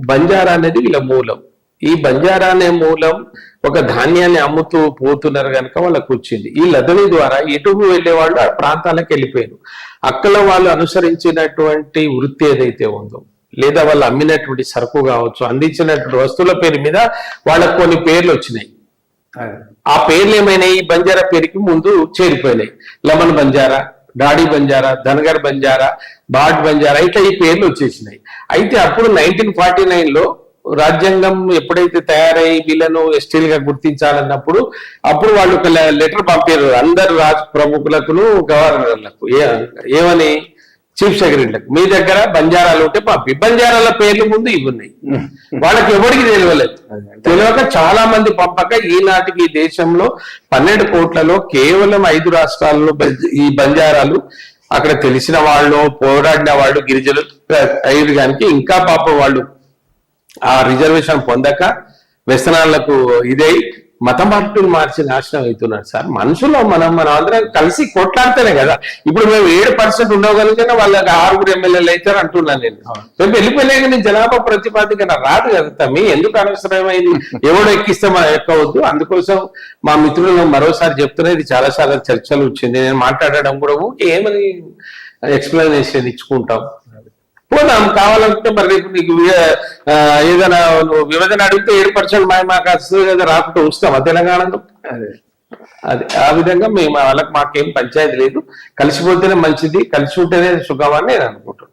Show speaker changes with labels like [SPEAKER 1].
[SPEAKER 1] బంజారా అనేది వీళ్ళ మూలం. ఈ బంజారా అనే మూలం ఒక ధాన్యాన్ని అమ్ముతూ పోతున్నారు కనుక వాళ్ళకు వచ్చింది. ఈ లదవి ద్వారా ఎటు వెళ్లే వాళ్ళు ఆ ప్రాంతాలకు వెళ్ళిపోయారు. అక్కడ వాళ్ళు అనుసరించినటువంటి వృత్తి ఏదైతే ఉందో, లేదా వాళ్ళు అమ్మినటువంటి సరుకు కావచ్చు, అందించినటువంటి వస్తువుల పేరు మీద వాళ్ళకు కొన్ని పేర్లు వచ్చినాయి. ఆ పేర్లు ఏమైనాయి? ఈ బంజారా పేరుకి ముందు చేరిపోయినాయి. లమన్ బంజారా, డాడీ బంజారా, ధనగర్ బంజారా, బాట్ బంజారా, ఇట్లా ఈ పేర్లు వచ్చేసినాయి. అయితే అప్పుడు 1949లో రాజ్యాంగం ఎప్పుడైతే తయారై వీళ్ళను ఎస్టీలుగా గుర్తించాలన్నప్పుడు అప్పుడు వాళ్ళు ఒక లెటర్ పంపారు అందరు రాజ్ ప్రముఖులకు, గవర్నర్లకు. ఏమని? చీఫ్ సెక్రటరీలకు, మీ దగ్గర బంజారాలు ఉంటే పంపి. బంజారాల పేర్లు ముందు ఇవి ఉన్నాయి. వాళ్ళకి ఎవరికి తెలియలేదు. తెలియక చాలా మంది పంపక ఈనాటికి ఈ దేశంలో 12 కోట్లలో కేవలం 5 రాష్ట్రాల్లో ఈ బంజారాలు, అక్కడ తెలిసిన వాళ్ళు, పోరాడిన వాళ్ళు, గిరిజనులు 5 గానికి ఇంకా పాపం వాళ్ళు ఆ రిజర్వేషన్ పొందక వ్యసనాలకు ఇదై మత మార్పులు మార్చి నాశనం అవుతున్నారు. సార్, మనుషులు మనం అందరం కలిసి కొట్లాడితేనే కదా. ఇప్పుడు మేము 7% ఉండగలిగినా వాళ్ళకి 6 ఎమ్మెల్యేలు అవుతారు అంటున్నాను నేను. మేము వెళ్ళిపోయలేక నేను జనాభా ప్రతిపాదిక రాదు కదా. మీ ఎందుకు అనవసరమైంది? ఎవడు ఎక్కిస్తే మనం ఎక్కవద్దు. అందుకోసం మా మిత్రులు మరోసారి చెప్తున్నా, ఇది చాలాసార్లు చర్చలు వచ్చింది. నేను మాట్లాడడం కూడా ఏమని ఎక్స్ప్లెనేషన్ ఇచ్చుకుంటాం. పోదాం కావాలంటే. మరి రేపు నీకు ఏదైనా విభజన అడిగితే 7% మాకు వస్తుంది కదా, రాకుండా ఉంచుతామా తెలంగాణలో? అది ఆ విధంగా మేము వాళ్ళకి మాకేం పంచాయతీ లేదు. కలిసిపోతేనే మంచిది, కలిసి ఉంటేనే సుఖమని నేను అనుకుంటున్నాను.